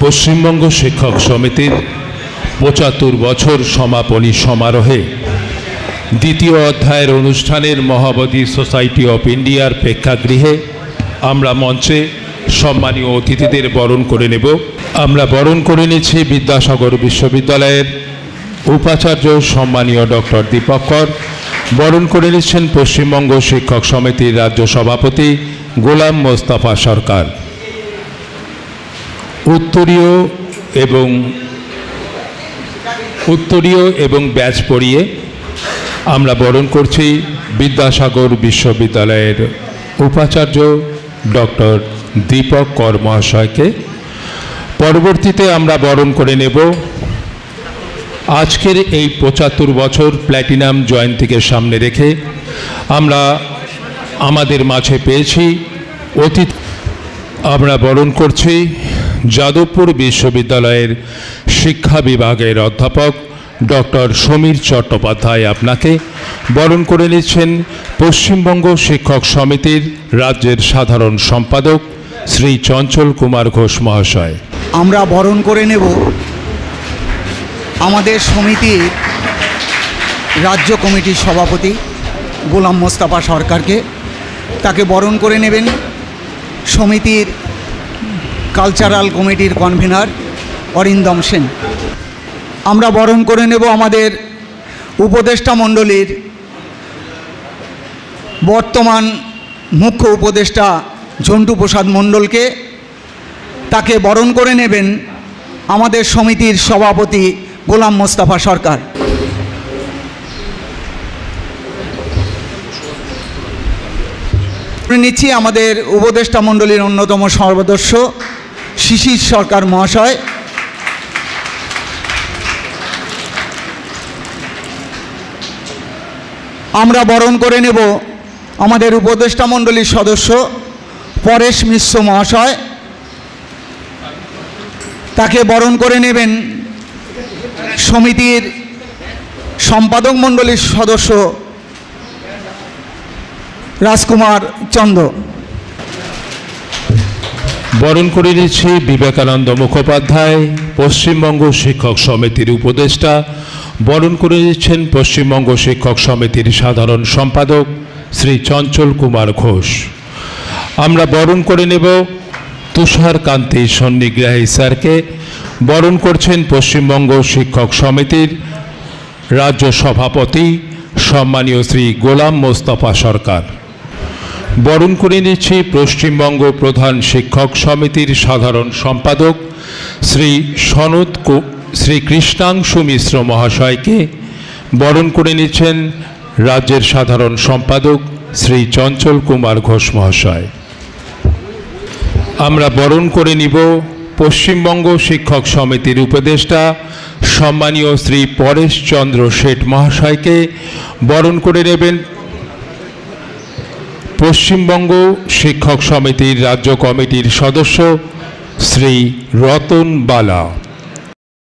পশ্চিমবঙ্গ শিক্ষক সমিতির ৭৫ বছর সমাপনী সমারোহে দ্বিতীয় অধ্যায়ের অনুষ্ঠানের মহাবোধি সোসাইটি অফ ইন্ডিয়ার প্রেক্ষাগৃহে আমরা মঞ্চে সম্মানীয় অতিথিদের বরণ করে নেব। আমরা বরণ করে নিচ্ছি বিদ্যাসাগর বিশ্ববিদ্যালয়ের উপাচার্য সম্মানীয় ডক্টর দীপক কর। বরণ করে নিচ্ছেন পশ্চিমবঙ্গ শিক্ষক সমিতির রাজ্য সভাপতি গোলাম মোস্তফা সরকার। উত্তরীয় এবং ব্যাচ পরিয়ে আমরা বরণ করছি বিদ্যাসাগর বিশ্ববিদ্যালয়ের উপাচার্য ডক্টর দীপক কর মহাশয়কে। পরবর্তীতে আমরা বরণ করে নেব আজকের এই ৭৫ বছর প্ল্যাটিনাম জয়ন্তীকে সামনে রেখে আমরা আমাদের মাঝে পেয়েছি অতিথি। আমরা বরণ করছি যাদবপুর বিশ্ববিদ্যালয়ের শিক্ষা বিভাগের অধ্যাপক ডক্টর সমীর চট্টোপাধ্যায়। আপনাকে বরণ করে নিচ্ছেন পশ্চিমবঙ্গ শিক্ষক সমিতির রাজ্যের সাধারণ সম্পাদক শ্রী চঞ্চল কুমার ঘোষ মহাশয়। আমরা বরণ করে নেব আমাদের সমিতির রাজ্য কমিটির সভাপতি গোলাম মোস্তফা সরকারকে। তাকে বরণ করে নেবেন সমিতির কালচারাল কমিটির কনভেনার অরিন্দম সেন। আমরা বরণ করে নেব আমাদের উপদেষ্টা মণ্ডলীর বর্তমান মুখ্য উপদেষ্টা ঝন্টু প্রসাদ মণ্ডলকে। তাকে বরণ করে নেবেন আমাদের সমিতির সভাপতি গোলাম মোস্তফা সরকার। নিচ্ছি আমাদের উপদেষ্টা মণ্ডলীর অন্যতম সদস্য শিশির সরকার মহাশয়। আমরা বরণ করে নেব আমাদের উপদেষ্টা মণ্ডলীর সদস্য পরেশ মিশ্র মহাশয়। তাকে বরণ করে নেবেন সমিতির সম্পাদক মণ্ডলীর সদস্য রাজকুমার চন্দ্র। বরণ করে নিচ্ছি বিবেকানন্দ মুখোপাধ্যায়, পশ্চিমবঙ্গ শিক্ষক সমিতির উপদেষ্টা। বরণ করে নিচ্ছেন পশ্চিমবঙ্গ শিক্ষক সমিতির সাধারণ সম্পাদক শ্রী চঞ্চল কুমার ঘোষ। আমরা বরণ করে নেব তুষারকান্তি সন্নিগ্রাহী স্যারকে। বরণ করছেন পশ্চিমবঙ্গ শিক্ষক সমিতির রাজ্য সভাপতি সম্মানীয় শ্রী গোলাম মোস্তফা সরকার। বরণ করে নিচ্ছি পশ্চিমবঙ্গ প্রধান শিক্ষক সমিতির সাধারণ সম্পাদক শ্রী কৃষ্ণাংশু মিশ্র মহাশয়কে। বরণ করে নিচ্ছেন রাজ্যের সাধারণ সম্পাদক শ্রী চঞ্চল কুমার ঘোষ মহাশয়। আমরা বরণ করে নিব পশ্চিমবঙ্গ শিক্ষক সমিতির উপদেষ্টা সম্মানীয় শ্রী পরেশ চন্দ্র শেঠ মহাশয়কে। বরণ করে নেবেন পশ্চিমবঙ্গ শিক্ষক সমিতির রাজ্য কমিটির সদস্য শ্রী রতন বালা।